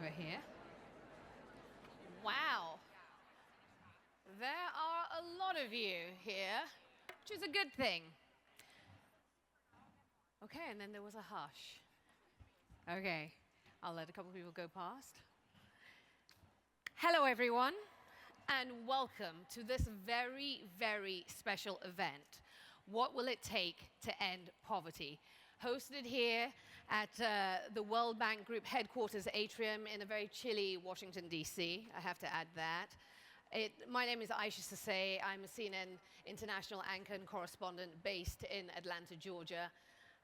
over here. Wow. There are a lot of you here, which is a good thing. Okay, and then there was a hush. Okay, I'll let a couple of people go past. Hello, everyone, and welcome to this very, very special event. What will it take to end poverty? Hosted here at the World Bank Group headquarters atrium in a very chilly Washington, D.C. I have to add that. My name is Aisha Sasay. I'm a CNN international anchor and correspondent based in Atlanta, Georgia.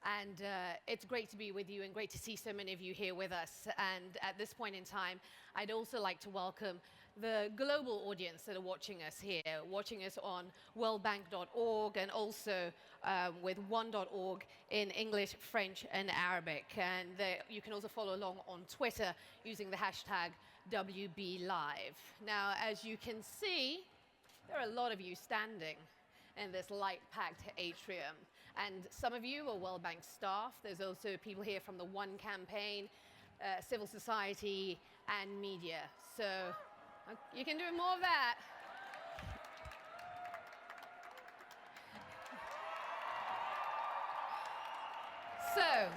And it's great to be with you and great to see so many of you here with us. And at this point in time, I'd also like to welcome the global audience that are watching us here, watching us on worldbank.org and also with one.org in English, French, and Arabic. And you can also follow along on Twitter using the hashtag WBLive. Now, as you can see, there are a lot of you standing in this light-packed atrium. And some of you are World Bank staff. There's also people here from the One campaign, civil society, and media. So you can do more of that. So,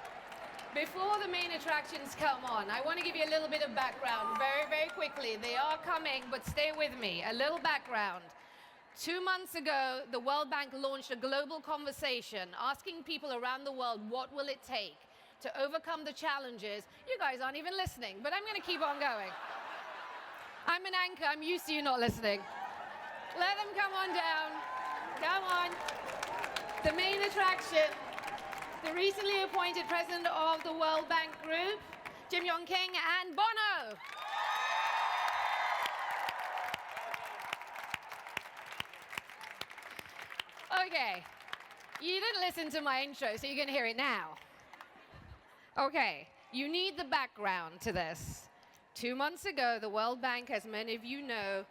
before the main attractions come on, I want to give you a little bit of background very, very quickly. They are coming, but stay with me. A little background. 2 months ago, the World Bank launched a global conversation asking people around the world what will it take to overcome the challenges. You guys aren't even listening, but I'm going to keep on going. I'm an anchor. I'm used to you not listening. Let them come on down. Come on. The main attraction, the recently appointed president of the World Bank Group, Yong and Bono. Okay, you didn't listen to my intro, so you're going to hear it now. Okay, you need the background to this. 2 months ago, the World Bank, as many of you know,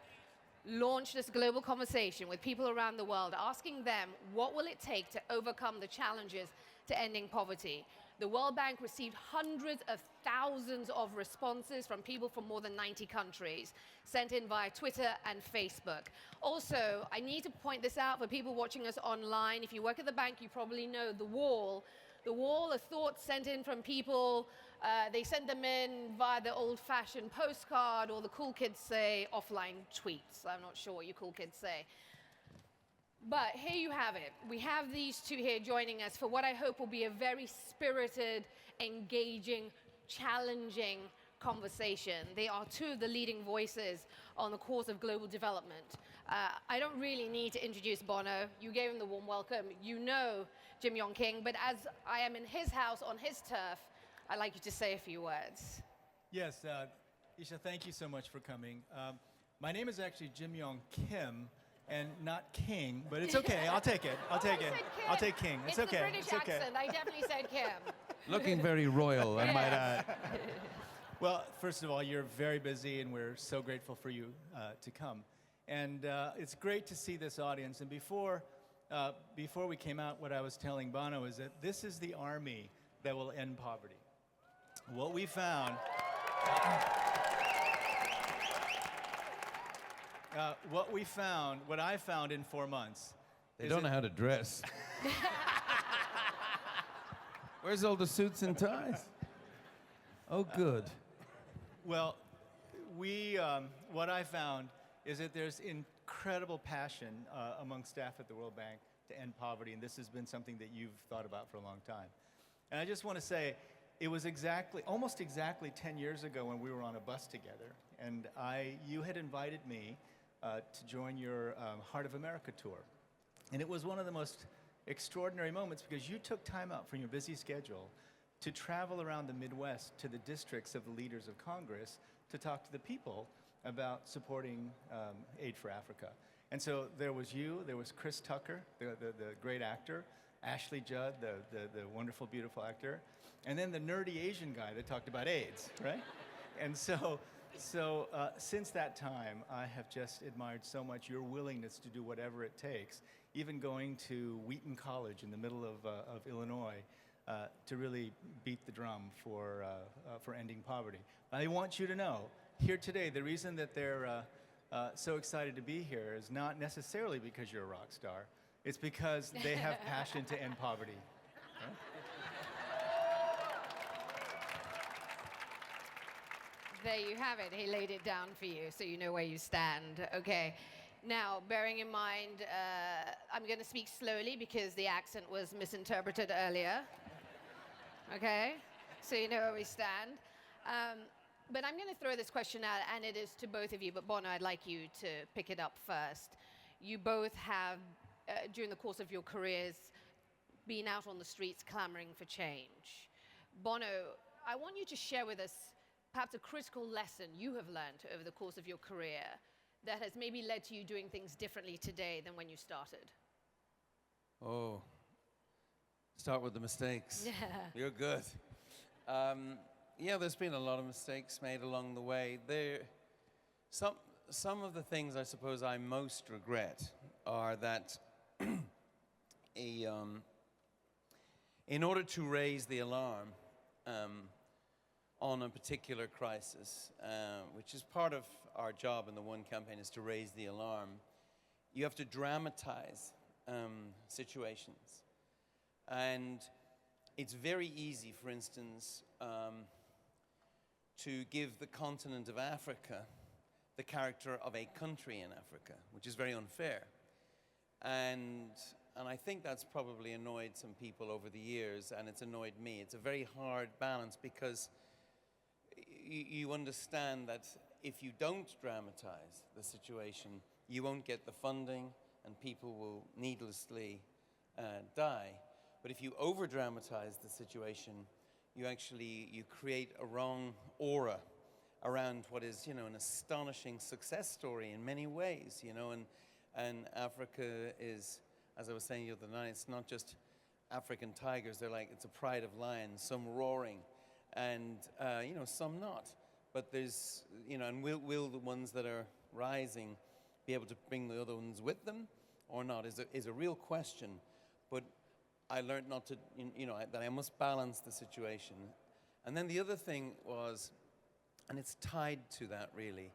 launched this global conversation with people around the world, asking them what will it take to overcome the challenges to ending poverty. The World Bank received hundreds of thousands of responses from people from more than 90 countries, sent in via Twitter and Facebook. Also, I need to point this out for people watching us online. If you work at the bank, you probably know the wall. The wall of thoughts sent in from people. They sent them in via the old-fashioned postcard, or the cool kids say offline tweets. I'm not sure what you cool kids say. But here you have it. We have these two here joining us for what I hope will be a very spirited, engaging, challenging conversation. They are two of the leading voices on the cause of global development. I don't really need to introduce Bono. You gave him the warm welcome. You know Yong, but as I am in his house, on his turf, I'd like you to say a few words. Yes, Isha, thank you so much for coming. My name is actually Yong Kim, and not King, but it's okay. I'll take it. I'll take it. I'll take King. It's okay. The British it's okay. accent. I definitely said Kim. Looking very royal, I might add. Well, first of all, you're very busy, and we're so grateful for you to come. And it's great to see this audience. And before we came out, what I was telling Bono is that this is the army that will end poverty. What we found... what I found in 4 months. They don't know how to dress. Where's all the suits and ties? Oh, good. Well, what I found is that there's incredible passion among staff at the World Bank to end poverty, and this has been something that you've thought about for a long time. And I just want to say, it was almost exactly 10 years ago when we were on a bus together, and you had invited me to join your Heart of America tour. And it was one of the most extraordinary moments because you took time out from your busy schedule to travel around the Midwest to the districts of the leaders of Congress to talk to the people about supporting aid for Africa. And so there was you, there was Chris Tucker, the great actor, Ashley Judd, the wonderful, beautiful actor, and then the nerdy Asian guy that talked about AIDS, right? And so since that time, I have just admired so much your willingness to do whatever it takes, even going to Wheaton College in the middle of Illinois to really beat the drum for ending poverty. I want you to know, here today, the reason that they're so excited to be here is not necessarily because you're a rock star. It's because they have passion to end poverty. Right? There you have it. He laid it down for you, so you know where you stand. Okay. Now, bearing in mind, I'm going to speak slowly because the accent was misinterpreted earlier. Okay? So you know where we stand. But I'm going to throw this question out, and it is to both of you. But Bono, I'd like you to pick it up first. You both have, during the course of your careers, been out on the streets clamoring for change. Bono, I want you to share with us perhaps a critical lesson you have learned over the course of your career that has maybe led to you doing things differently today than when you started. Oh, start with the mistakes. Yeah. You're good. Yeah, there's been a lot of mistakes made along the way. Some of the things I suppose I most regret are that in order to raise the alarm on a particular crisis, which is part of our job in the One campaign, is to raise the alarm, you have to dramatize situations. And it's very easy, for instance, to give the continent of Africa the character of a country in Africa, which is very unfair. And I think that's probably annoyed some people over the years, and it's annoyed me. It's a very hard balance because you understand that if you don't dramatize the situation, you won't get the funding and people will needlessly die. But if you over-dramatize the situation, you create a wrong aura around what is, an astonishing success story in many ways, and Africa is, as I was saying the other night, it's not just African tigers. It's a pride of lions, some roaring, and some not. But there's, and will the ones that are rising be able to bring the other ones with them or not is a real question. But I learned not to, that I must balance the situation. And then the other thing was, and it's tied to that really,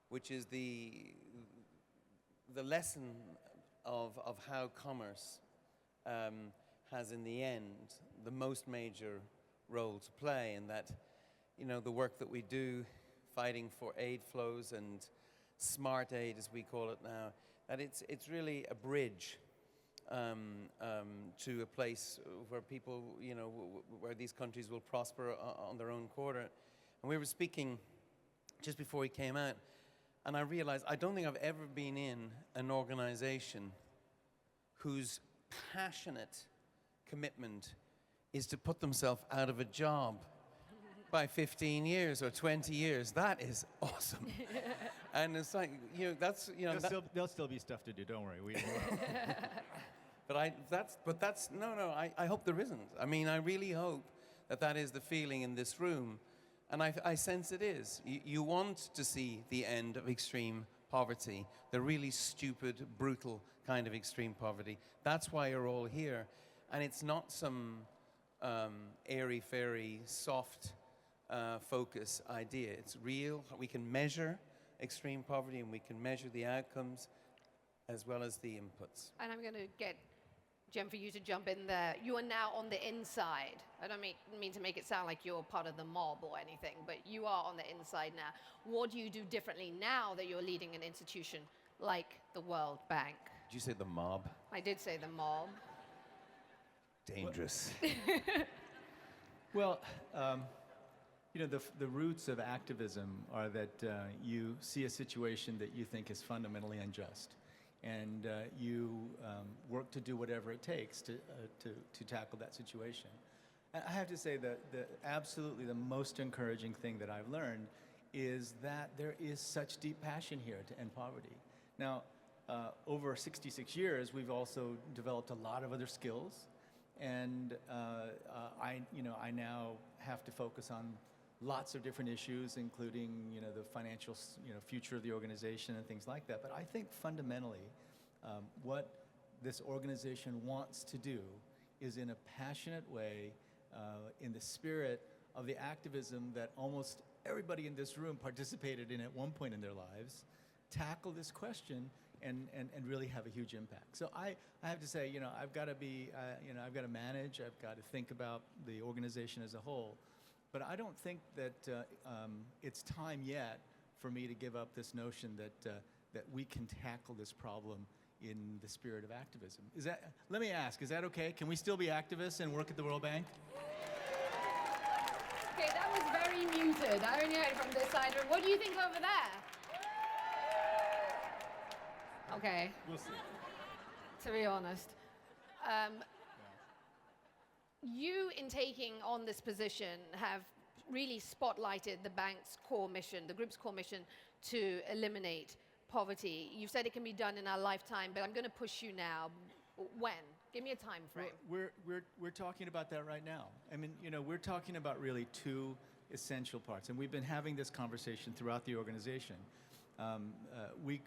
which is the lesson of how commerce has in the end the most major role to play, and that the work that we do fighting for aid flows and smart aid, as we call it now, that it's really a bridge to a place where people, where these countries will prosper on their own quarter. And we were speaking just before he came out, and I realized I don't think I've ever been in an organization whose passionate commitment is to put themselves out of a job by 15 years or 20 years. That is awesome. And it's like, that's, There'll still be stuff to do, don't worry. I hope there isn't. I mean, I really hope that is the feeling in this room. And I sense it is. You want to see the end of extreme poverty, the really stupid, brutal kind of extreme poverty. That's why you're all here. And it's not some airy-fairy, soft focus idea. It's real. We can measure extreme poverty, and we can measure the outcomes as well as the inputs. And I'm going to get Jem for you to jump in there. You are now on the inside. I don't mean to make it sound like you're part of the mob or anything, but you are on the inside now. What do you do differently now that you're leading an institution like the World Bank? Did you say the mob? I did say the mob. Dangerous. Well, the roots of activism are that you see a situation that you think is fundamentally unjust, and you work to do whatever it takes to tackle that situation. And I have to say that absolutely the most encouraging thing that I've learned is that there is such deep passion here to end poverty. Now, over 66 years, we've also developed a lot of other skills, and I now have to focus on lots of different issues, including the financial future of the organization and things like that. But I think fundamentally, what this organization wants to do is, in a passionate way, in the spirit of the activism that almost everybody in this room participated in at one point in their lives, tackle this question and really have a huge impact. So I have to say, I've got to be, I've got to manage, I've got to think about the organization as a whole. But I don't think that it's time yet for me to give up this notion that we can tackle this problem in the spirit of activism. Let me ask, is that okay? Can we still be activists and work at the World Bank? Okay, that was very muted. I only heard from this side. What do you think over there? Okay. We'll see. To be honest. You, in taking on this position, have really spotlighted the bank's core mission, the group's core mission, to eliminate poverty. You've said it can be done in our lifetime, but I'm going to push you now. When? Give me a time frame. We're talking about that right now. I mean, we're talking about really two essential parts, and we've been having this conversation throughout the organization.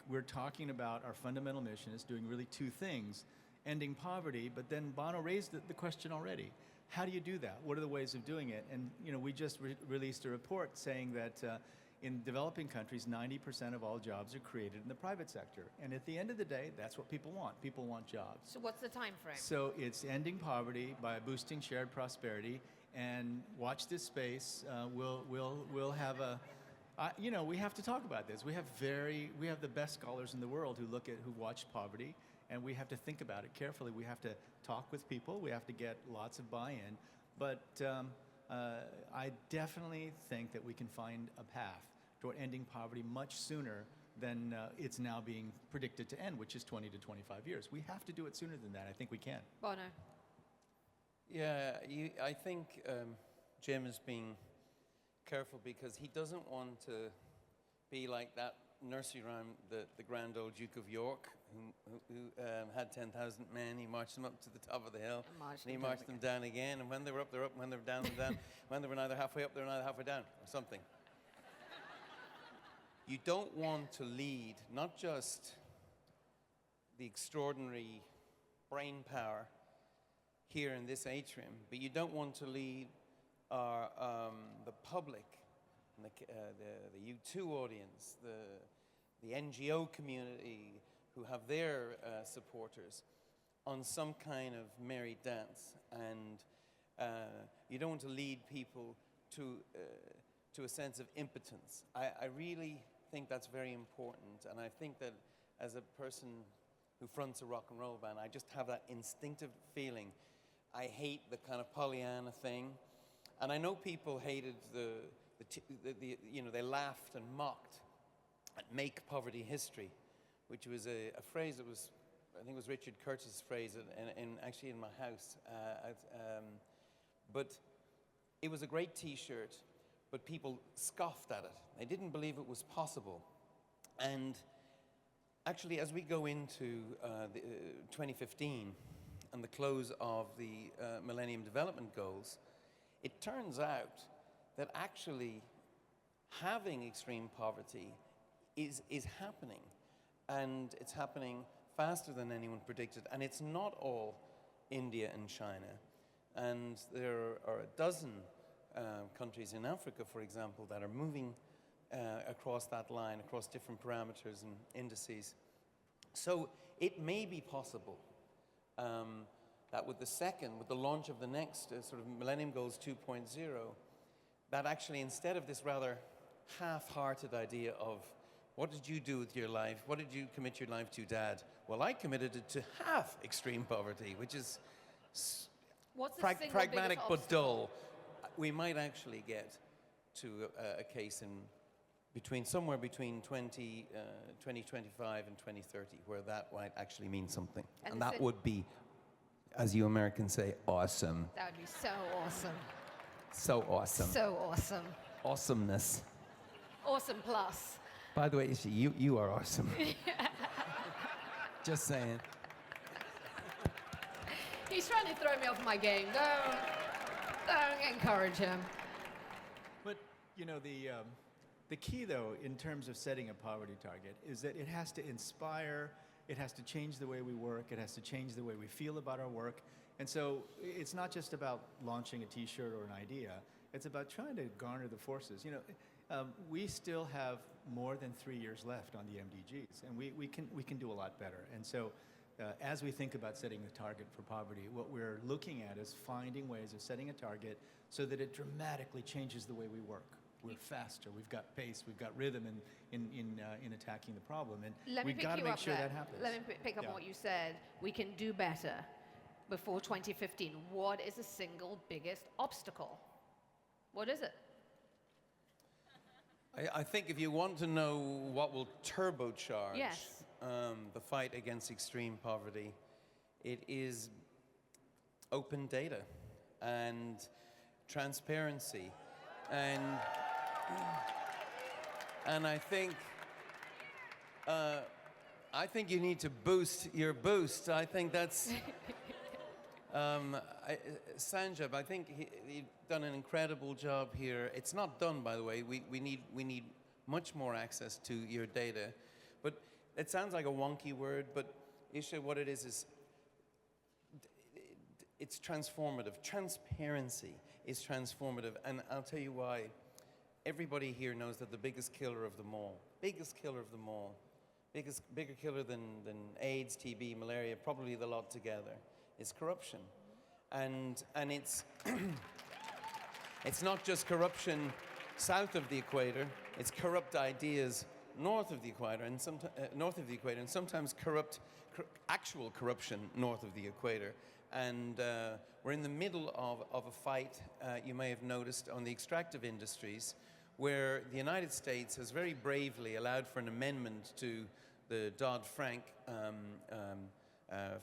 We're talking about our fundamental mission is doing really two things: ending poverty, but then Bono raised the question already. How do you do that? What are the ways of doing it? And we just released a report saying that in developing countries, 90% of all jobs are created in the private sector. And at the end of the day, that's what people want. People want jobs. So what's the time frame? So it's ending poverty by boosting shared prosperity. And watch this space. We'll have a. We have to talk about this. We have the best scholars in the world who watch poverty, and we have to think about it carefully. We have to talk with people. We have to get lots of buy-in. But I definitely think that we can find a path toward ending poverty much sooner than it's now being predicted to end, which is 20 to 25 years. We have to do it sooner than that. I think we can. Bono. Yeah, I think Jim is being careful because he doesn't want to be like that nursery rhyme, the grand old Duke of York, who had 10,000 men. He marched them up to the top of the hill, and he marched them down again. And when they were up, they're up. When they were down, they're down. When they were neither halfway up, they were neither halfway down, or something. You don't want to lead not just the extraordinary brain power here in this atrium, but you don't want to lead the public, and the U2 audience, the NGO community who have their supporters on some kind of merry dance, and you don't want to lead people to a sense of impotence. I really think that's very important, and I think that as a person who fronts a rock and roll band, I just have that instinctive feeling. I hate the kind of Pollyanna thing, and I know people hated they laughed and mocked at "make poverty history," which was a phrase that was, I think it was Richard Curtis' phrase actually in my house. But it was a great T-shirt, but people scoffed at it. They didn't believe it was possible. And actually, as we go into 2015 and the close of the Millennium Development Goals, it turns out that actually having extreme poverty is happening. And it's happening faster than anyone predicted. And it's not all India and China. And there are a dozen countries in Africa, for example, that are moving across that line, across different parameters and indices. So it may be possible that with the launch of the next sort of Millennium Goals 2.0, that actually instead of this rather half-hearted idea of what did you do with your life? What did you commit your life to, Dad? Well, I committed it to half extreme poverty, which is pragmatic but dull. We might actually get to a case somewhere between 2025 and 2030 where that might actually mean something. And that would be, as you Americans say, awesome. That would be so awesome. So awesome. So awesome. Awesomeness. Awesome plus. By the way, you are awesome. Just saying. He's trying to throw me off my game. Don't encourage him. But, the key, though, in terms of setting a poverty target is that it has to inspire, it has to change the way we work, it has to change the way we feel about our work, And so it's not just about launching a T-shirt or an idea. It's about trying to garner the forces. We still have more than 3 years left on the MDGs, and we can do a lot better. And so as we think about setting a target for poverty, what we're looking at is finding ways of setting a target so that it dramatically changes the way we work. We're faster, we've got pace, we've got rhythm in attacking the problem, and we've got to make sure that happens. Let me pick up on what you said. We can do better before 2015. What is the single biggest obstacle? What is it? I think if you want to know what will turbocharge Yes. the fight against extreme poverty, it is open data and transparency. And I think you need to boost your boost. I think that's Sanjab. I think he's done an incredible job here. It's not done, by the way. We need much more access to your data. But it sounds like a wonky word, but Isha, what it is it's transformative. Transparency is transformative, and I'll tell you why. Everybody here knows that the biggest killer of them all, bigger killer than AIDS, TB, malaria, probably the lot together, is corruption. And it's it's not just corruption south of the equator, it's corrupt ideas north of the equator, and sometimes actual corruption north of the equator. And we're in the middle of a fight, you may have noticed, on the extractive industries, where the United States has very bravely allowed for an amendment to the Dodd-Frank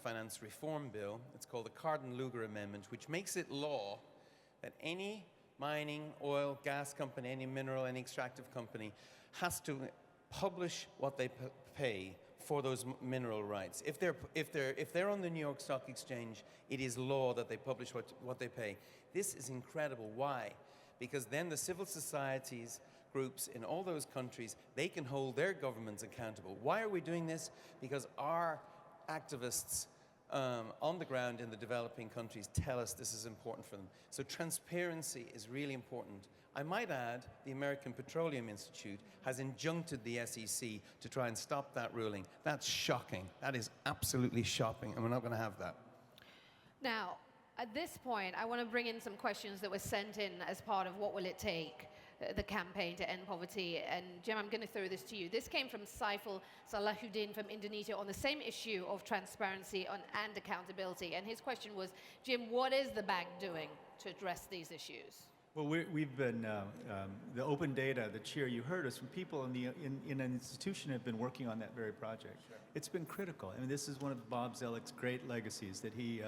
Finance Reform Bill. It's called the Carden-Lugar Amendment, which makes it law that any mining, oil, gas company, any mineral, any extractive company has to publish what they pay for those mineral rights. If they're on the New York Stock Exchange, it is law that they publish what they pay. This is incredible. Why? Because then the civil societies groups in all those countries, they can hold their governments accountable. Why are we doing this? Because our activists on the ground in the developing countries tell us this is important for them. So transparency is really important. I might add, the American Petroleum Institute has injuncted the SEC to try and stop that ruling. That's shocking. That is absolutely shocking, and we're not going to have that. Now, at this point, I want to bring in some questions that were sent in as part of What Will It Take, the campaign to end poverty. And Jim, I'm going to throw this to you. This came from Saiful Salahuddin from Indonesia on the same issue of transparency and accountability. And his question was, Jim, what is the bank doing to address these issues? Well, we've been, the open data, the cheer, you heard us from people in an institution have been working on that very project. Sure. It's been critical. I mean, this is one of Bob Zellick's great legacies that he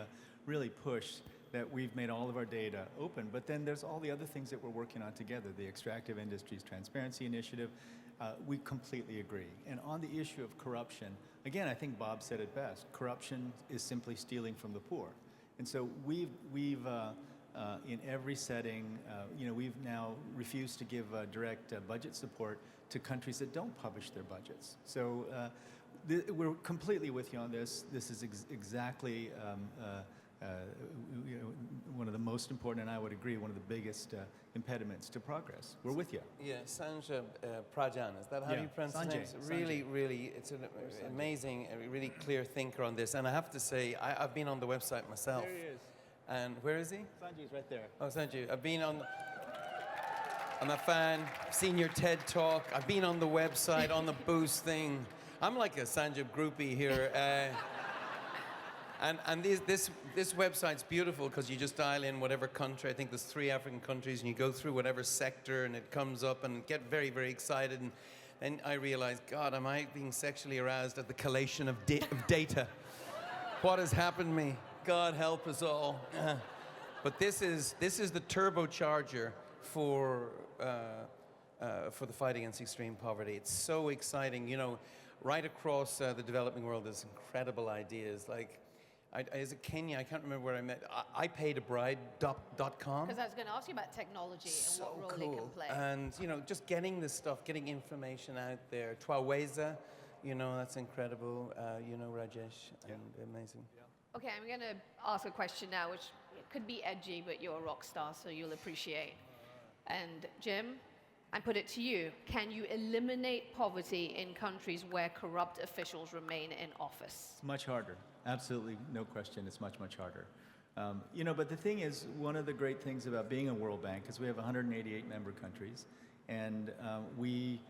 really pushed, that we've made all of our data open. But then there's all the other things that we're working on together, the Extractive Industries Transparency Initiative. We completely agree. And on the issue of corruption, again, I think Bob said it best. Corruption is simply stealing from the poor. And so we've in every setting, we've now refused to give direct budget support to countries that don't publish their budgets. So we're completely with you on this. This is exactly one of the most important, and I would agree, one of the biggest impediments to progress. We're with you. Yeah, Sanjay Pradhan, is that how you pronounce his name? Really, it's an amazing, really clear thinker on this. And I have to say, I've been on the website myself. There he is. And where is he? Sanjay's right there. Oh, Sanjay. I've been I'm a fan. I've seen your TED Talk. I've been on the website, on the Boost thing. I'm like a Sanjay groupie here. And this website's beautiful because you just dial in whatever country. I think there's 3 African countries, and you go through whatever sector, and it comes up, and get very, very excited. And then I realized, God, am I being sexually aroused at the collation of data? What has happened to me? God help us all. But this is the turbocharger for the fight against extreme poverty. It's so exciting. You know, right across the developing world, there's incredible ideas. Like, is it Kenya? I can't remember where I met. ipaidbride.com. Because I was going to ask you about technology and what role it can play. And, just getting this stuff, getting information out there. Twaweza, that's incredible. Rajesh, and amazing. Yeah. Okay, I'm going to ask a question now, which could be edgy, but you're a rock star, so you'll appreciate. And Jim, I put it to you. Can you eliminate poverty in countries where corrupt officials remain in office? It's much harder. Absolutely, no question. It's much, much harder. But the thing is, one of the great things about being a World Bank is we have 188 member countries, and we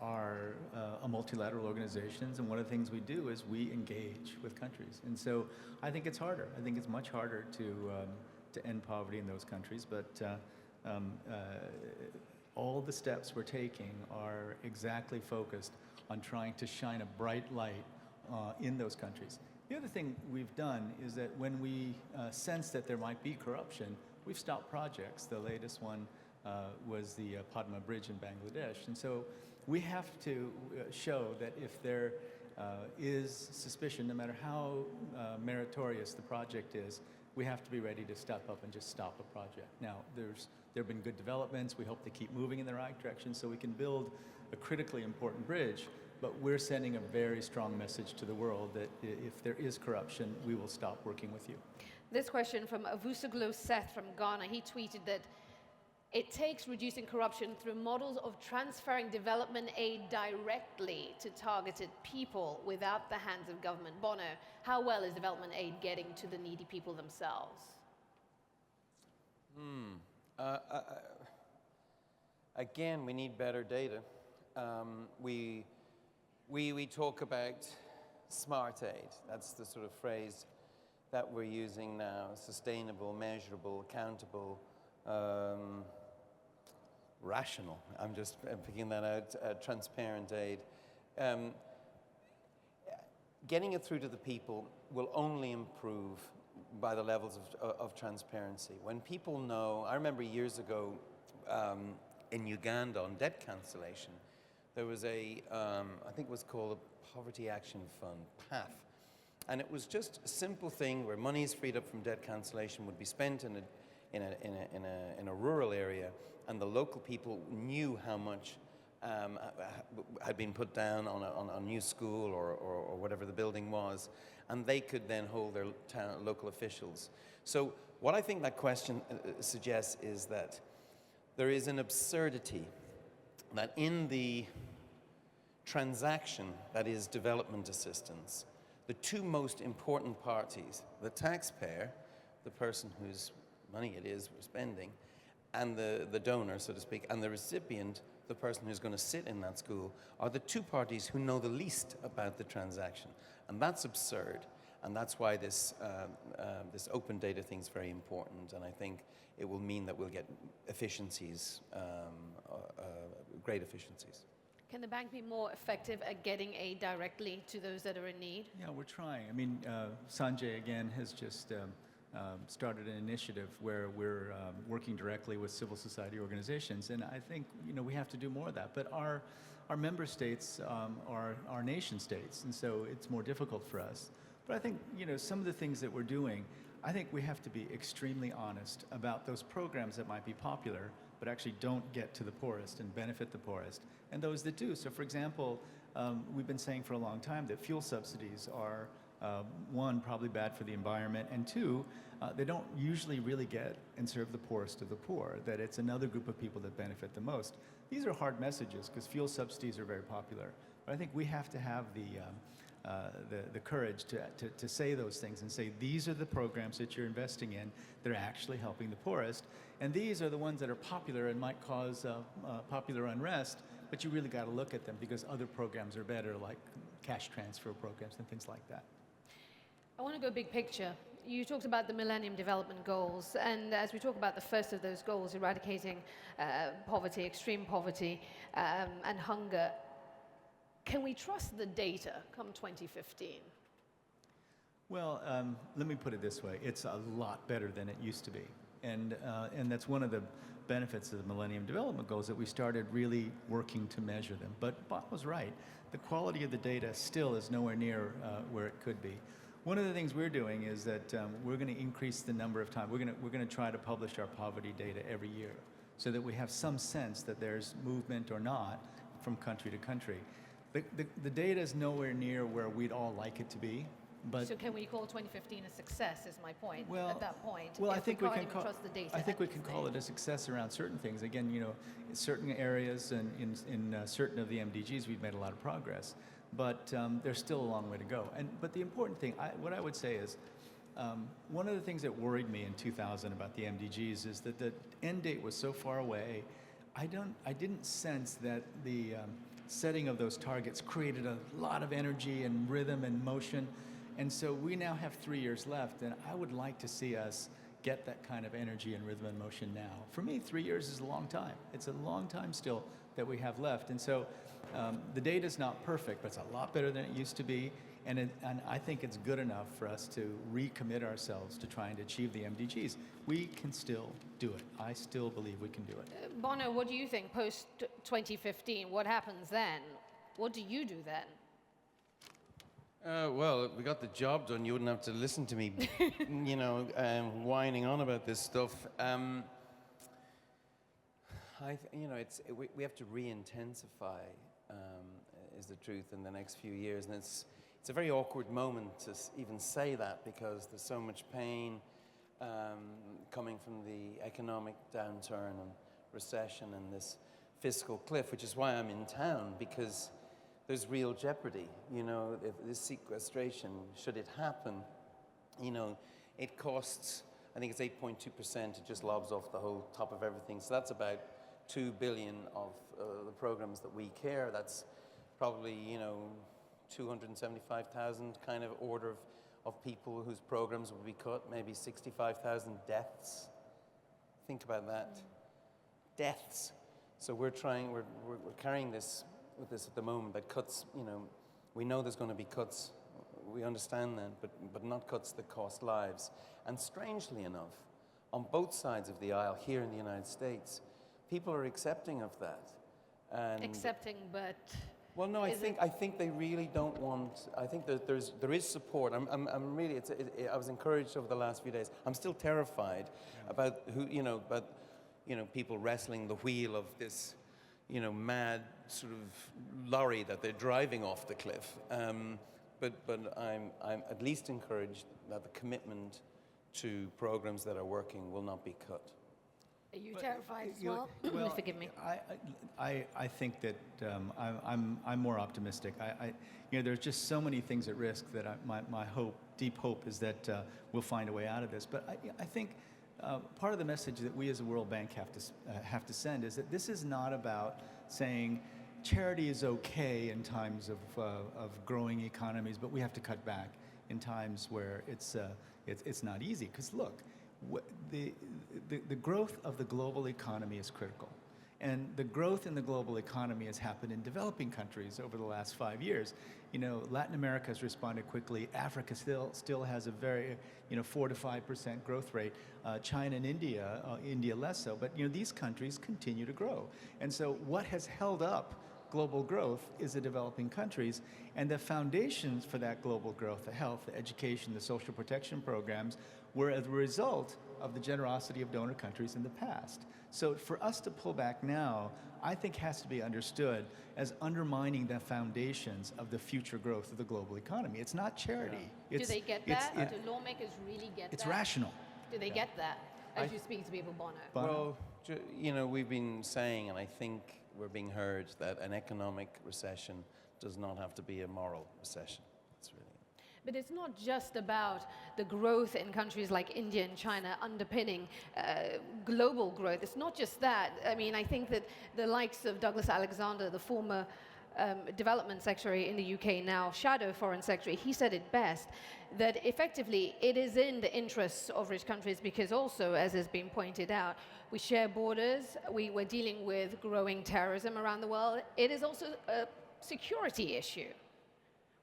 are a multilateral organization, and one of the things we do is we engage with countries. And so I think it's harder. I think it's much harder to end poverty in those countries, but all the steps we're taking are exactly focused on trying to shine a bright light in those countries. The other thing we've done is that when we sense that there might be corruption, we've stopped projects. The latest one was the Padma Bridge in Bangladesh. And so we have to show that if there is suspicion, no matter how meritorious the project is, we have to be ready to step up and just stop a project. Now, there have been good developments. We hope to keep moving in the right direction so we can build a critically important bridge. But we're sending a very strong message to the world that if there is corruption, we will stop working with you. This question from Avusaglo Seth from Ghana. He tweeted that it takes reducing corruption through models of transferring development aid directly to targeted people without the hands of government. Bono, how well is development aid getting to the needy people themselves? Again, we need better data. We talk about smart aid. That's the sort of phrase that we're using now. Sustainable, measurable, accountable, rational. I'm picking that out. Transparent aid. Getting it through to the people will only improve by the levels of transparency. When people know, I remember years ago in Uganda on debt cancellation, there was I think it was called a Poverty Action Fund, PAF. And it was just a simple thing where monies freed up from debt cancellation would be spent in a rural area, and the local people knew how much had been put down on a new school or whatever the building was, and they could then hold their local officials. So what I think that question suggests is that there is an absurdity that in the transaction that is development assistance, the two most important parties, the taxpayer, the person whose money it is we're spending, and the donor, so to speak, and the recipient, the person who's going to sit in that school, are the two parties who know the least about the transaction. And that's absurd. And that's why this open data thing is very important. And I think it will mean that we'll get efficiencies, great efficiencies. Can the bank be more effective at getting aid directly to those that are in need? Yeah, we're trying. I mean, Sanjay, again, has just started an initiative where we're working directly with civil society organizations. And I think, we have to do more of that. But our member states are our nation states, and so it's more difficult for us. But I think, some of the things that we're doing, I think we have to be extremely honest about those programs that might be popular, but actually don't get to the poorest and benefit the poorest, and those that do. So for example, we've been saying for a long time that fuel subsidies are, one, probably bad for the environment, and two, they don't usually really get and serve the poorest of the poor, that it's another group of people that benefit the most. These are hard messages because fuel subsidies are very popular, but I think we have to have the courage to say those things and say, these are the programs that you're investing in that are actually helping the poorest, and these are the ones that are popular and might cause popular unrest, but you really got to look at them because other programs are better, like cash transfer programs and things like that. I want to go big picture. You talked about the Millennium Development Goals, and as we talk about the first of those goals, eradicating poverty, extreme poverty, and hunger, can we trust the data come 2015? Well, let me put it this way. It's a lot better than it used to be. And that's one of the benefits of the Millennium Development Goals, that we started really working to measure them. But Bob was right. The quality of the data still is nowhere near where it could be. One of the things we're doing is that we're going to increase the number of times. We're going to try to publish our poverty data every year so that we have some sense that there's movement or not from country to country. The data is nowhere near where we'd all like it to be, But So can we call 2015 a success? Is my point. Well, at that point, well, I if think we we can't can even call. trust the data. I think at we this can call stage. it a success around certain things. Again, you know, in certain areas and in certain of the MDGs, we've made a lot of progress, but there's still a long way to go. But the important thing, what I would say is, one of the things that worried me in 2000 about the MDGs is that the end date was so far away. I didn't sense that the setting of those targets created a lot of energy and rhythm and motion. And so we now have 3 years left, and I would like to see us get that kind of energy and rhythm and motion now. For me, 3 years is a long time. It's a long time still that we have left. And so the data's not perfect, but it's a lot better than it used to be. And I think it's good enough for us to recommit ourselves to trying to achieve the MDGs. We can still do it. I still believe we can do it. Bono, what do you think post 2015? What happens then? What do you do then? Well, if we got the job done, you wouldn't have to listen to me, you know, whining on about this stuff. You know, we have to re-intensify, is the truth, in the next few years. And it's a very awkward moment to even say that, because there's so much pain coming from the economic downturn and recession and this fiscal cliff, which is why I'm in town, because there's real jeopardy. You know, if this sequestration, should it happen, you know, it costs, I think it's 8.2%, it just lobs off the whole top of everything. So that's about 2 billion of the programs that we care. That's probably, you know, 275,000 kind of order of people whose programs will be cut, maybe 65,000 deaths. Think about that. Deaths. So we're carrying this with this at the moment, that cuts, you know, we know there's going to be cuts, we understand that, but not cuts that cost lives. And strangely enough, on both sides of the aisle here in the United States, people are accepting of that. And Accepting, but well, no, I think they really don't want. I think that there is support. I'm really. I was encouraged over the last few days. I'm still terrified about people wrestling the wheel of this, you know, mad sort of lorry that they're driving off the cliff. But I'm at least encouraged that the commitment to programs that are working will not be cut. are you terrified as You- well? well, Forgive me. I think that I'm more optimistic. You know, there's just so many things at risk that my deep hope is that we'll find a way out of this. But I think part of the message that we as a World Bank have to send is that this is not about saying charity is okay in times of growing economies, but we have to cut back in times where it's not easy. Because look, the growth of the global economy is critical. And the growth in the global economy has happened in developing countries over the last 5 years. You know, Latin America has responded quickly. Africa still has a very, 4 to 5% growth rate. China and India less so. But, these countries continue to grow. And so what has held up global growth is the developing countries, and the foundations for that global growth, the health, the education, the social protection programs, were as a result of the generosity of donor countries in the past. So for us to pull back now, I think has to be understood as undermining the foundations of the future growth of the global economy. It's not charity. Do they get that? Do lawmakers really get that? It's rational. Do they get that as you speak to people, Bono? Well, we've been saying, and I think we're being heard, that an economic recession does not have to be a moral recession. It's really. But it's not just about the growth in countries like India and China underpinning global growth. It's not just that. I mean, I think that the likes of Douglas Alexander, the former development secretary in the UK, now shadow foreign secretary, he said it best, that effectively it is in the interests of rich countries because also, as has been pointed out, we share borders, we're dealing with growing terrorism around the world. It is also a security issue.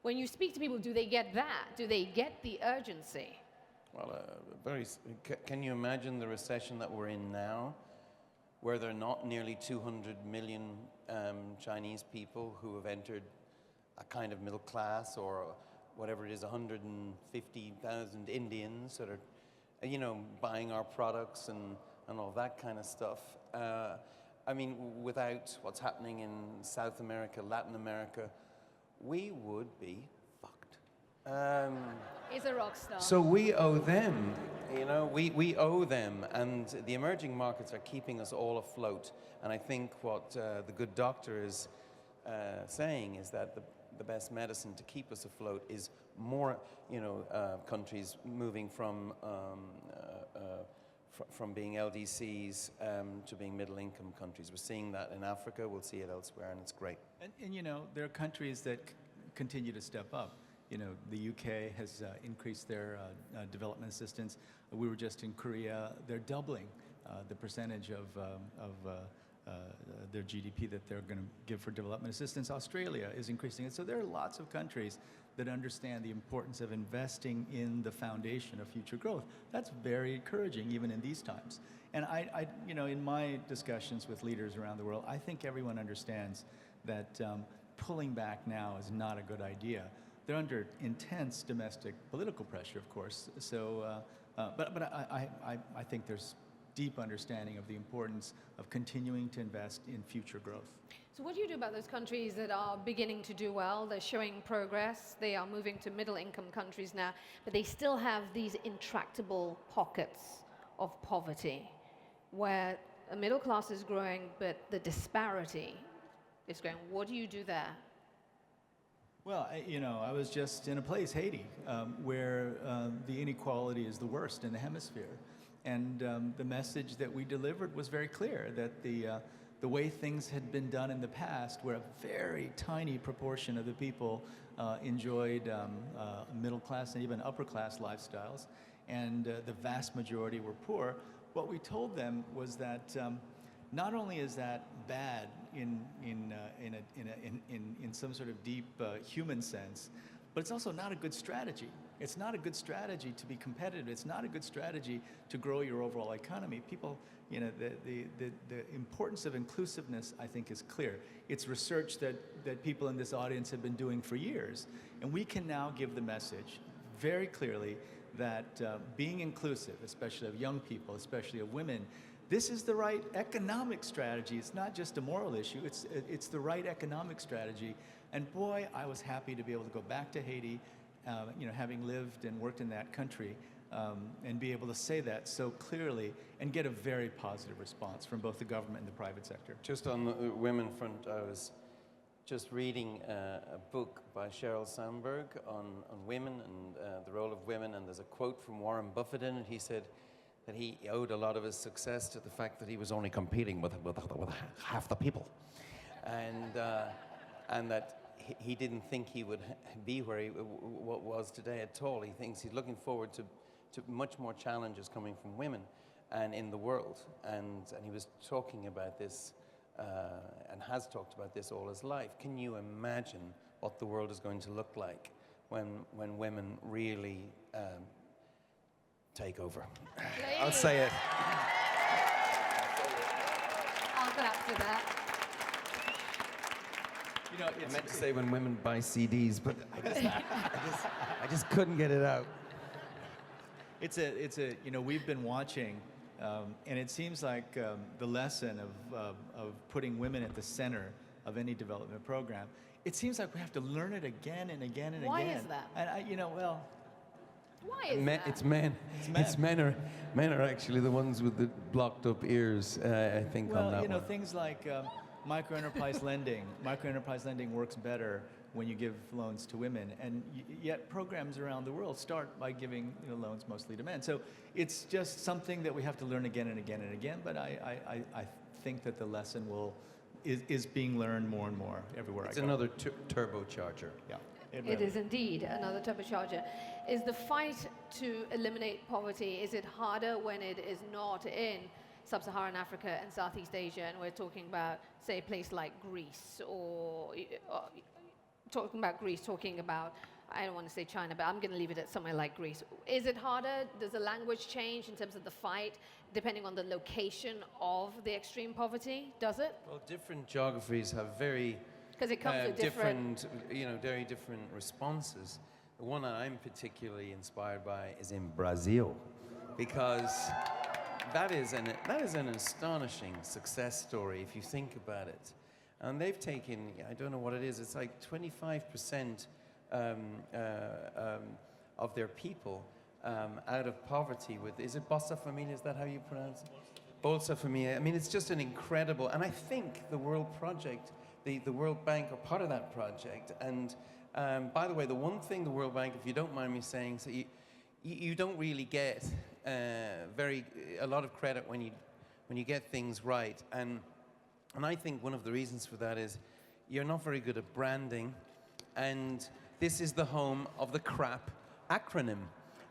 When you speak to people, do they get that? Do they get the urgency? Well, can you imagine the recession that we're in now, where there are not nearly 200 million Chinese people who have entered a kind of middle class, or whatever it is, 150,000 Indians that are, buying our products and all that kind of stuff. I mean, without what's happening in South America, Latin America, we would be fucked. He's a rock star. So we owe them, you know, we owe them, and the emerging markets are keeping us all afloat. And I think what the good doctor is saying is that the best medicine to keep us afloat is more, you know, countries moving from being LDCs to being middle-income countries. We're seeing that in Africa. We'll see it elsewhere, and it's great. And you know, there are countries that continue to step up. You know, the UK has increased their development assistance. We were just in Korea. They're doubling the percentage of their GDP that they're going to give for development assistance. Australia is increasing it. So there are lots of countries that understand the importance of investing in the foundation of future growth. That's very encouraging, even in these times. And I you know, in my discussions with leaders around the world, I think everyone understands that pulling back now is not a good idea. They're under intense domestic political pressure, of course. So, but I think there's deep understanding of the importance of continuing to invest in future growth. So what do you do about those countries that are beginning to do well? They're showing progress. They are moving to middle-income countries now, but they still have these intractable pockets of poverty where a middle class is growing, but the disparity is growing. What do you do there? Well, you know, I was just in a place, Haiti, where the inequality is the worst in the hemisphere. And the message that we delivered was very clear, that the way things had been done in the past, where a very tiny proportion of the people enjoyed middle class and even upper class lifestyles, and the vast majority were poor, what we told them was that not only is that bad in some sort of deep human sense, but it's also not a good strategy. It's not a good strategy to be competitive. It's not a good strategy to grow your overall economy. People, you know, the importance of inclusiveness, I think, is clear. It's research that people in this audience have been doing for years. And we can now give the message very clearly that being inclusive, especially of young people, especially of women, this is the right economic strategy. It's not just a moral issue. It's the right economic strategy. And boy, I was happy to be able to go back to Haiti, you know, having lived and worked in that country, and be able to say that so clearly and get a very positive response from both the government and the private sector. Just on the women front, I was just reading a book by Sheryl Sandberg on women and the role of women, and there's a quote from Warren Buffett in it. He said that he owed a lot of his success to the fact that he was only competing with half the people, and that he didn't think he would be where he was today at all. He thinks he's looking forward to much more challenges coming from women and in the world. And he was talking about this and has talked about this all his life. Can you imagine what the world is going to look like when women really take over? I'll say it. I'll clap for that. You know, I meant to say when women buy CDs, but I just couldn't get it out. It's a you know, we've been watching, and it seems like the lesson of putting women at the center of any development program, it seems like we have to learn it again and again and Why again. is that? And you know, well, Why is that? It's men. It's men. Men are actually the ones with the blocked up ears, I think, well, on that you know, one. things like microenterprise lending. Microenterprise lending works better when you give loans to women, and yet programs around the world start by giving, you know, loans mostly to men. So it's just something that we have to learn again and again and again. But I think that the lesson is being learned more and more everywhere I go. It's another turbocharger. Yeah. It is indeed another turbocharger. Is the fight to eliminate poverty, is it harder when it is not in Sub-Saharan Africa and Southeast Asia, and we're talking about, say, a place like Greece, or talking about, I don't want to say China, but I'm going to leave it at somewhere like Greece. Is it harder? Does the language change in terms of the fight, depending on the location of the extreme poverty? Does it? Well, different geographies have very Because it comes with different, you know, very different responses. The one I'm particularly inspired by is in Brazil, because that is an astonishing success story if you think about it. And they've taken, I don't know what it is, it's like 25% um, uh, um, of their people out of poverty with, is it Bolsa Familia, is that how you pronounce it? Bolsa Familia. I mean, it's just an incredible, and I think the World Project, the World Bank are part of that project. And by the way, the one thing the World Bank, if you don't mind me saying, so you don't really get a lot of credit when you get things right. And I think one of the reasons for that is you're not very good at branding, and this is the home of the CRAP acronym.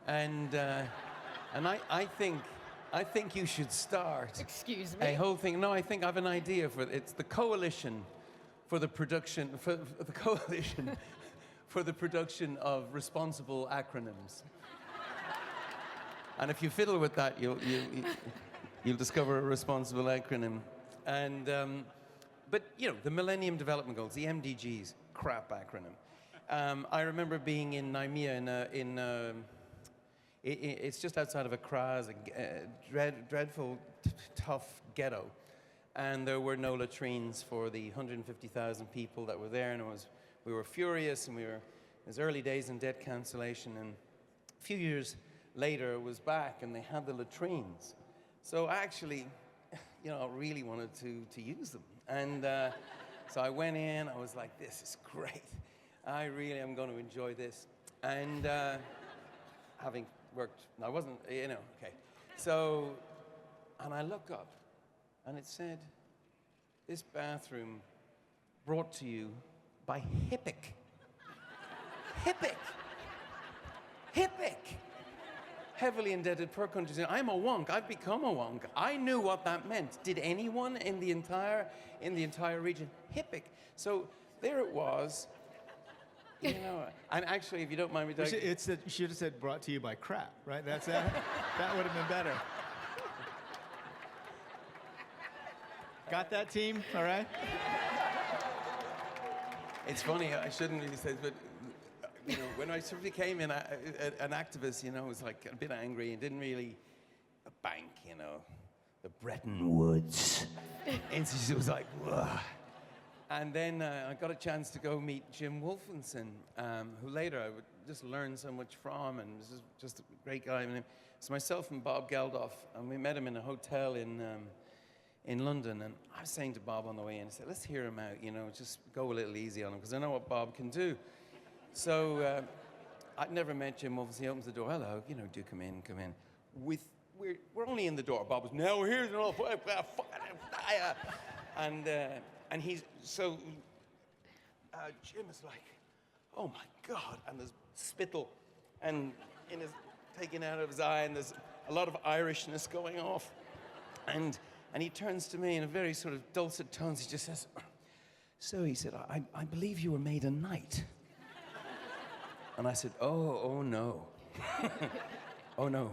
And I think you should start Excuse me? a whole thing. No, I think I have an idea for it. It's the Coalition for the Production for the Coalition for the Production of Responsible Acronyms. And if you fiddle with that, you'll discover a responsible acronym. And but you know, the Millennium Development Goals, the MDGs, crap acronym. I remember being in Crimea it's just outside of Accra, a dreadful, tough ghetto. And there were no latrines for the 150,000 people that were there, and we were furious, and it was early days in debt cancellation, and a few years later it was back, and they had the latrines. So I actually, you know, really wanted to use them. And so I went in, I was like, this is great. I really am going to enjoy this. And having worked, I wasn't, you know, okay. So, and I look up, and it said, this bathroom brought to you by HIPIC. HIPIC. HIPIC. Heavily indebted per country. I'm a wonk. I've become a wonk. I knew what that meant. Did anyone in the entire region? HIPIC. So there it was. You know, and actually, if you don't mind me talking, You should have said brought to you by crap, right? That's that. That would have been better. Got that, team? All right? it's funny, I shouldn't really say this, but you know, when I sort of became an activist, you know, I was like a bit angry and didn't really, a bank, you know, the Bretton Woods Institute was like, ugh. And then I got a chance to go meet Jim Wolfenson, who later I would just learn so much from, and was just a great guy. And it's myself and Bob Geldof, and we met him in a hotel in London. And I was saying to Bob on the way in, I said, let's hear him out, you know, just go a little easy on him, because I know what Bob can do. So I'd never met Jim Wolfenson. He opens the door, hello, you know, do come in. We're only in the door. Bob was, now we're here, and he's, so Jim is like, oh my God, and there's spittle and taken out of his eye, and there's a lot of Irishness going off. And he turns to me in a very sort of dulcet tones, he just says, so he said, I believe you were made a knight. And I said, oh no. Oh no,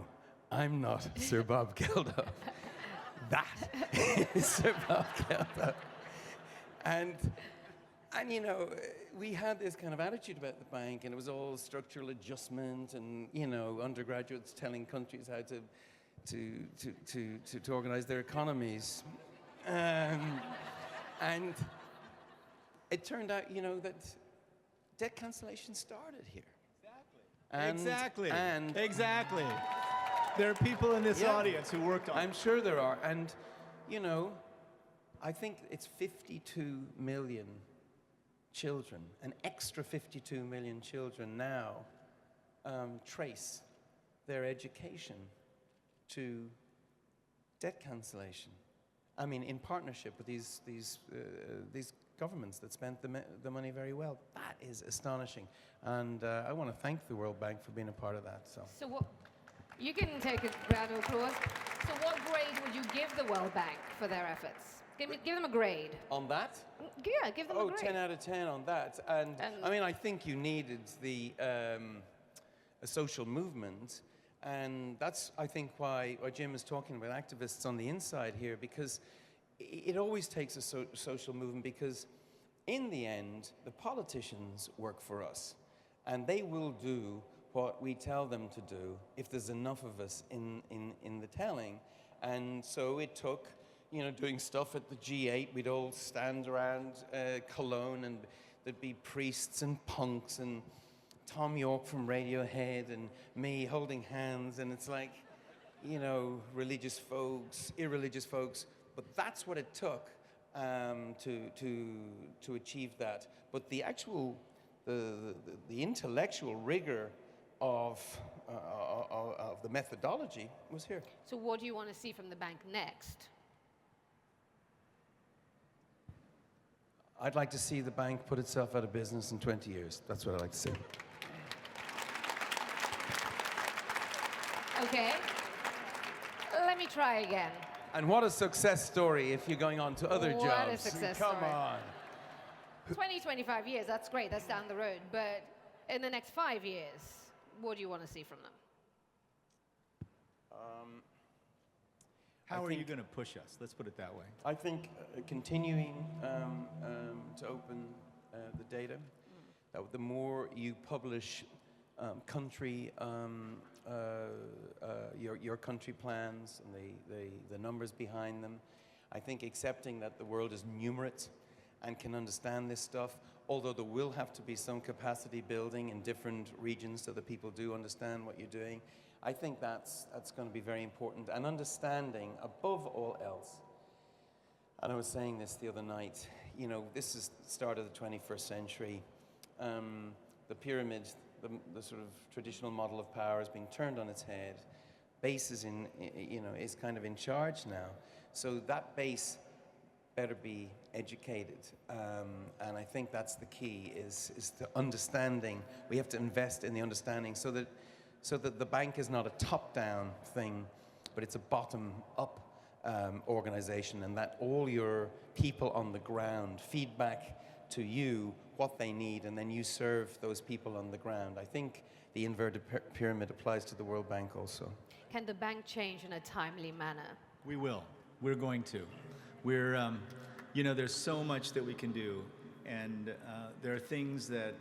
I'm not Sir Bob Geldof. That is Sir Bob Geldof. And you know, we had this kind of attitude about the bank, and it was all structural adjustment, and you know, undergraduates telling countries how to organize their economies, and it turned out, you know, that debt cancellation started here. Exactly. And exactly. There are people in this audience who worked on it. I'm sure there are, and you know, I think it's 52 million children, an extra 52 million children now trace their education to debt cancellation. I mean, in partnership with these governments that spent the money very well. That is astonishing, and I want to thank the World Bank for being a part of that. So what? You can take a round of applause. So what grade would you give the World Bank for their efforts? Give them a grade. On that? Yeah, give them a grade. 10 out of 10 on that. And I mean, I think you needed a social movement, and that's, I think, why Jim is talking about activists on the inside here, because it always takes a social movement, because in the end, the politicians work for us, and they will do what we tell them to do if there's enough of us in the telling. And so it took, you know, doing stuff at the G8, we'd all stand around Cologne, and there'd be priests and punks and Tom York from Radiohead and me holding hands, and it's like, you know, religious folks, irreligious folks. But that's what it took to achieve that. But the actual, the intellectual rigor of the methodology was here. So what do you want to see from the bank next? I'd like to see the bank put itself out of business in 20 years. That's what I'd like to see. Okay. Let me try again. And what a success story if you're going on to other jobs. What a success Come story. on. 20, 25 years, that's great, that's down the road. But in the next 5 years, what do you want to see from them? How are you going to push us? Let's put it that way. I think continuing to open the data, that the more you publish country, your country plans and the numbers behind them, I think accepting that the world is numerate and can understand this stuff, although there will have to be some capacity building in different regions so that people do understand what you're doing. I think that's going to be very important. And understanding, above all else, and I was saying this the other night, you know, this is the start of the 21st century. The pyramid, the sort of traditional model of power is being turned on its head. Base is is kind of in charge now. So that base better be educated. And I think that's the key, is the understanding. We have to invest in the understanding so that the bank is not a top-down thing, but it's a bottom-up organization, and that all your people on the ground feed back to you what they need, and then you serve those people on the ground. I think the inverted pyramid applies to the World Bank also. Can the bank change in a timely manner? We will. We're going to. We're, there's so much that we can do, and there are things that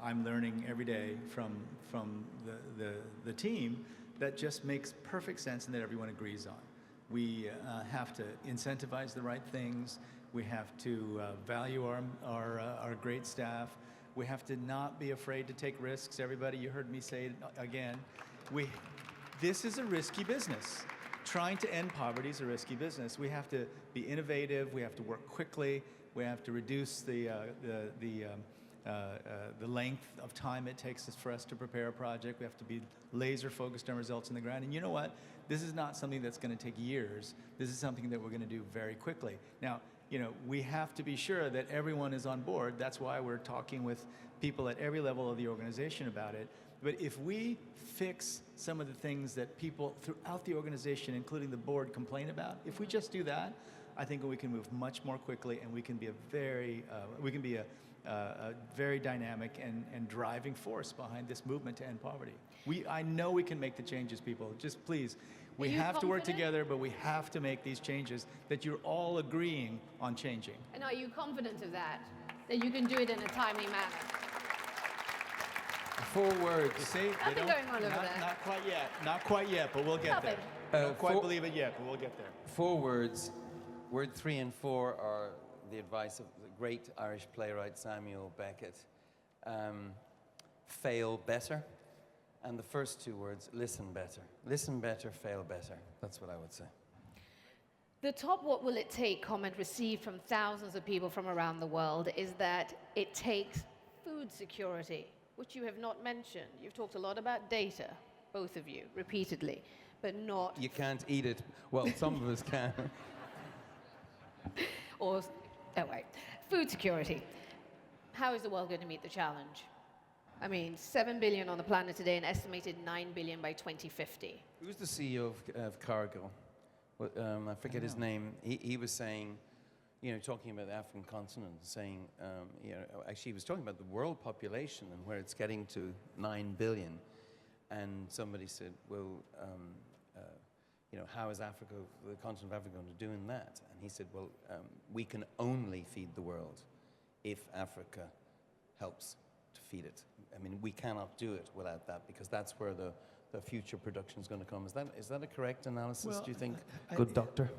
I'm learning every day from the team that just makes perfect sense and that everyone agrees on. We have to incentivize the right things. We have to value our great staff. We have to not be afraid to take risks. Everybody, you heard me say it again. This is a risky business. Trying to end poverty is a risky business. We have to be innovative. We have to work quickly. We have to reduce the length of time it takes for us to prepare a project. We have to be laser focused on results on the ground. And you know what? This is not something that's going to take years. This is something that we're going to do very quickly. Now, we have to be sure that everyone is on board. That's why we're talking with people at every level of the organization about it. But if we fix some of the things that people throughout the organization, including the board, complain about, if we just do that, I think we can move much more quickly, and we can be a very dynamic and driving force behind this movement to end poverty. I know we can make the changes, people. Just please, we have to work together, but we have to make these changes that you're all agreeing on changing. And are you confident of that you can do it in a timely manner? 4 words. You see? Nothing going on over there. Not quite yet. Not quite yet, but we'll get Nothing. there. I don't quite believe it yet, but we'll get there. 4 words. Word 3 and 4 are the advice of the great Irish playwright Samuel Beckett. Fail better. And the first 2 words, listen better. Listen better, fail better. That's what I would say. The top "what will it take" comment received from thousands of people from around the world is that it takes food security, which you have not mentioned. You've talked a lot about data, both of you, repeatedly, but not... You can't eat it. Well, some of us can. Food security. How is the world going to meet the challenge? I mean, 7 billion on the planet today, an estimated 9 billion by 2050. Who's the CEO of Cargill? I forget his name. He was saying, talking about the African continent, saying, actually he was talking about the world population and where it's getting to 9 billion. And somebody said, well, how is Africa, the continent of Africa, going to do in that? And he said, well, we can only feed the world if Africa helps to feed it. I mean, we cannot do it without that, because that's where the future production is going to come. Is that a correct analysis, do you think? Good doctor?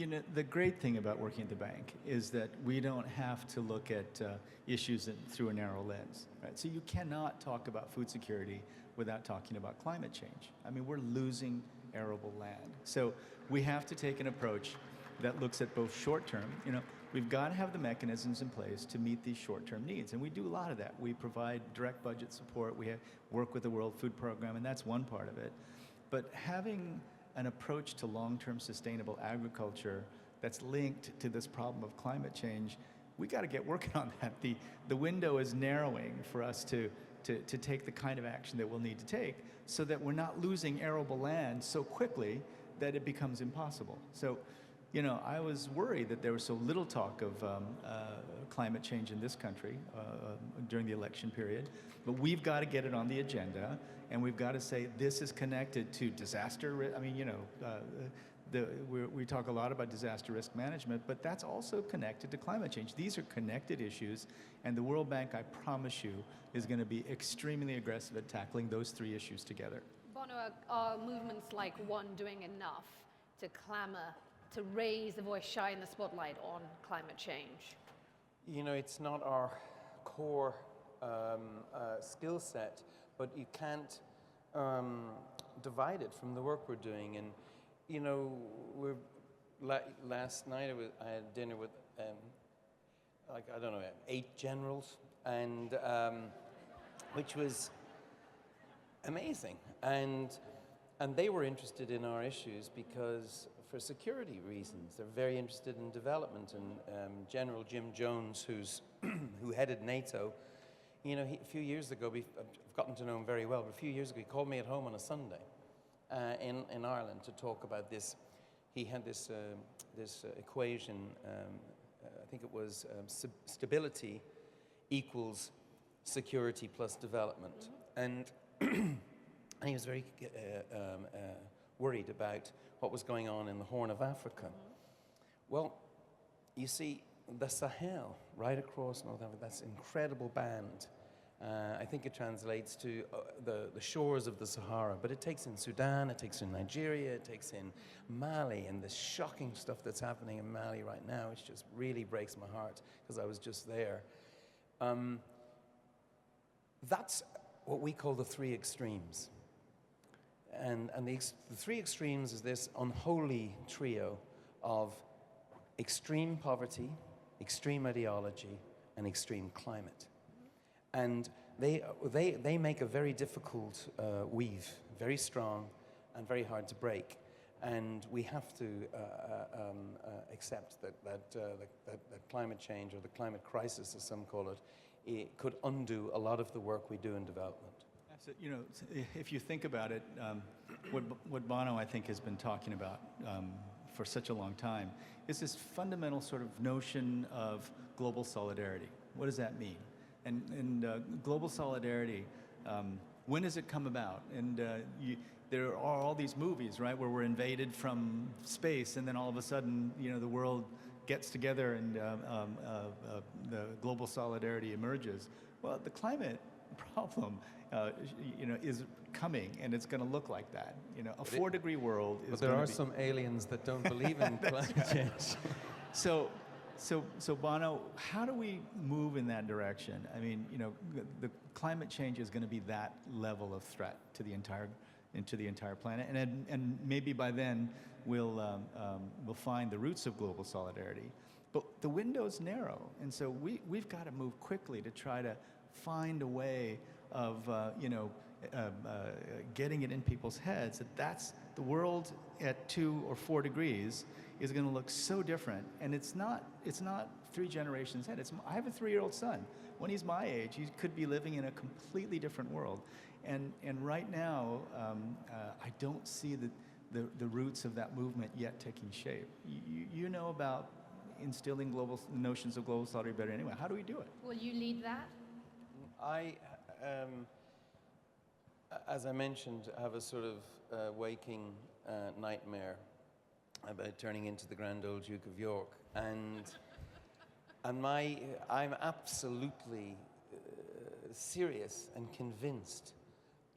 You know, the great thing about working at the bank is that we don't have to look at issues through a narrow lens, right? So you cannot talk about food security without talking about climate change. I mean, we're losing arable land. So we have to take an approach that looks at both short-term, you know, we've got to have the mechanisms in place to meet these short-term needs, and we do a lot of that. We provide direct budget support, work with the World Food Program, and that's one part of it. But having an approach to long-term sustainable agriculture that's linked to this problem of climate change, we got to get working on that. The window is narrowing for us to take the kind of action that we'll need to take so that we're not losing arable land so quickly that it becomes impossible. So, you know, I was worried that there was so little talk of climate change in this country during the election period, but we've got to get it on the agenda, and we've got to say this is connected to disaster risk. I mean, you know, we talk a lot about disaster risk management, but that's also connected to climate change. These are connected issues, and the World Bank, I promise you, is going to be extremely aggressive at tackling those three issues together. Bono, are movements like One doing enough to clamor, to raise the voice, shine the spotlight on climate change? You know, it's not our core skill set, but you can't divide it from the work we're doing. And, you know, last night I had dinner with, like, I don't know, 8 generals, and which was amazing. And they were interested in our issues because, for security reasons, they're very interested in development. And General Jim Jones, who headed NATO, you know, a few years ago, I've gotten to know him very well, but a few years ago he called me at home on a Sunday in Ireland to talk about this. He had this equation, I think it was stability equals security plus development. And he was very worried about what was going on in the Horn of Africa. Well, you see, the Sahel, right across North Africa, that's an incredible band. I think it translates to the shores of the Sahara, but it takes in Sudan, it takes in Nigeria, it takes in Mali, and the shocking stuff that's happening in Mali right now, which just really breaks my heart, because I was just there. That's what we call the 3 extremes. And the 3 extremes is this unholy trio of extreme poverty, extreme ideology, and extreme climate. And they make a very difficult weave, very strong and very hard to break. And we have to accept that climate change, or the climate crisis, as some call it could undo a lot of the work we do in development. Absolutely. You know, if you think about it, what Bono, I think, has been talking about for such a long time is this fundamental sort of notion of global solidarity. What does that mean? And global solidarity, when does it come about? And there are all these movies, right, where we're invaded from space, and then all of a sudden, you know, the world gets together and the global solidarity emerges. Well, the climate problem, you know, is coming, and it's going to look like that. You know, a 4-degree world is. But there are some aliens that don't believe in climate change. So Bono, how do we move in that direction? I mean, you know, the climate change is going to be that level of threat to the entire planet, and maybe by then we'll find the roots of global solidarity. But the window's narrow, and so we've got to move quickly to try to find a way of getting it in people's heads that that's the world at 2 or 4 degrees is going to look so different, and it's not 3 generations ahead. I have a 3-year-old son. When he's my age, he could be living in a completely different world, and right now I don't see the roots of that movement yet taking shape. You know about instilling notions of global solidarity better anyway. How do we do it? Will you lead that? I, as I mentioned, have a sort of waking nightmare about turning into the Grand Old Duke of York, and I'm absolutely serious and convinced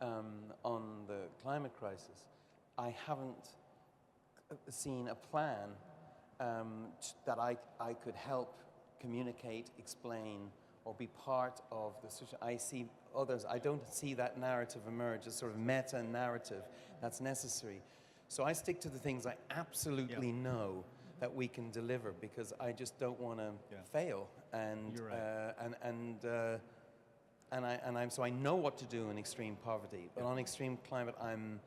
on the climate crisis. I haven't seen a plan that I could help communicate, explain, or be part of the solution. I see others. I don't see that narrative emerge as sort of meta narrative that's necessary. So I stick to the things I absolutely know that we can deliver, because I just don't want to fail. And You're right. So I know what to do in extreme poverty, but on extreme climate, I'm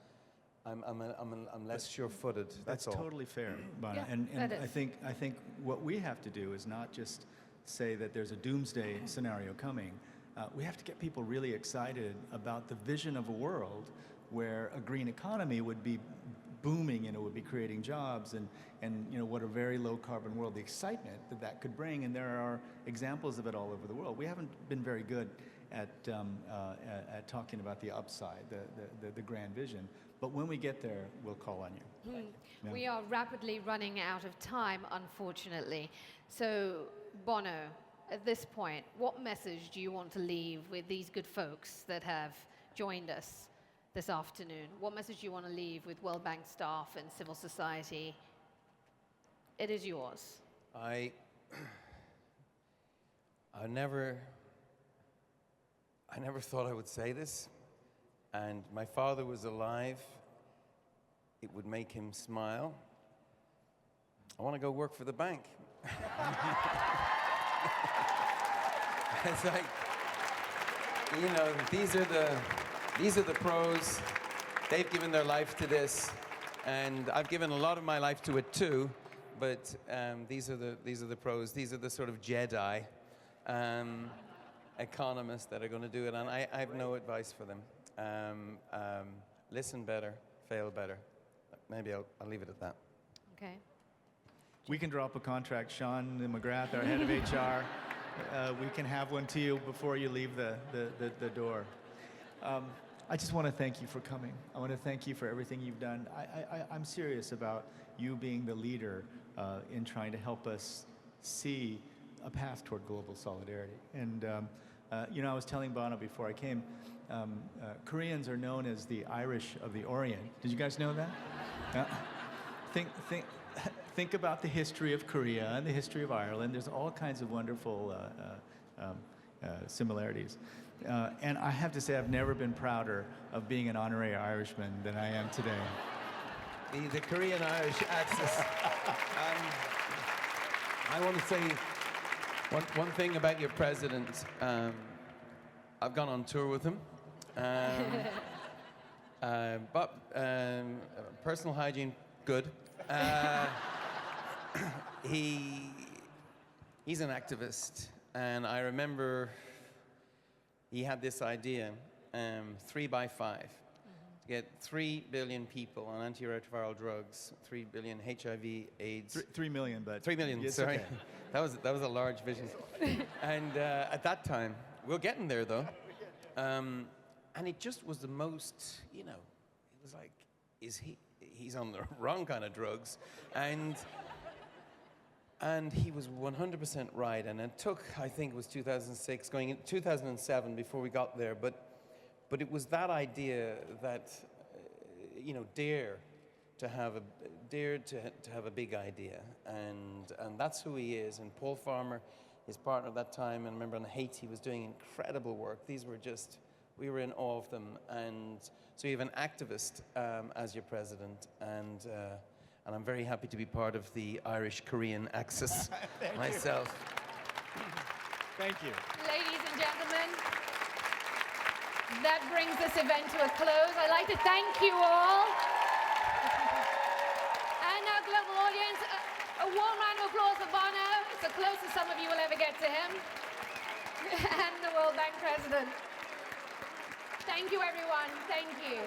less sure-footed. That's all. totally fair, Bono. Yeah, and that I is. think what we have to do is not just say that there's a doomsday scenario coming. We have to get people really excited about the vision of a world where a green economy would be booming and it would be creating jobs, and what a very low carbon world, the excitement that could bring. And there are examples of it all over the world. We haven't been very good at talking about the upside, the grand vision. But when we get there, we'll call on you. Yeah. We are rapidly running out of time, unfortunately. So, Bono, at this point, what message do you want to leave with these good folks that have joined us this afternoon? What message do you want to leave with World Bank staff and civil society? It is yours. I never thought I would say this, and my father was alive. It would make him smile. I want to go work for the bank. It's like, these are the pros. They've given their life to this, and I've given a lot of my life to it too. But these are the pros. These are the sort of Jedi economists that are going to do it, and I have no advice for them. Listen better, fail better. Maybe I'll leave it at that. Okay. We can drop a contract. Sean McGrath, our head of HR, we can have one to you before you leave the door. I just want to thank you for coming. I want to thank you for everything you've done. I'm serious about you being the leader in trying to help us see a path toward global solidarity. And I was telling Bono before I came, Koreans are known as the Irish of the Orient. Did you guys know that? Think about the history of Korea and the history of Ireland. There's all kinds of wonderful similarities. And I have to say, I've never been prouder of being an honorary Irishman than I am today. The Korean-Irish axis. I want to say one thing about your president. I've gone on tour with him. But personal hygiene, good. He's an activist, and I remember he had this idea, 3 by 5, to get 3 billion people on antiretroviral drugs, 3 billion HIV, AIDS. 3 million, but 3 million. yes, Sorry, okay. that was a large vision. And at that time, we're getting there though. And it just was the most, it was like, he's on the wrong kind of drugs. And he was 100% right. And it took, I think it was 2006, going in 2007 before we got there. But it was that idea that, dare to have a big idea. And that's who he is. And Paul Farmer, his partner at that time, and I remember in Haiti, was doing incredible work. We were in awe of them. And so you have an activist as your president, and I'm very happy to be part of the Irish-Korean axis myself. Thank you. Ladies and gentlemen, that brings this event to a close. I'd like to thank you all. And our global audience, a warm round of applause for Bono. It's the closest some of you will ever get to him. And the World Bank president. Thank you, everyone. Thank you.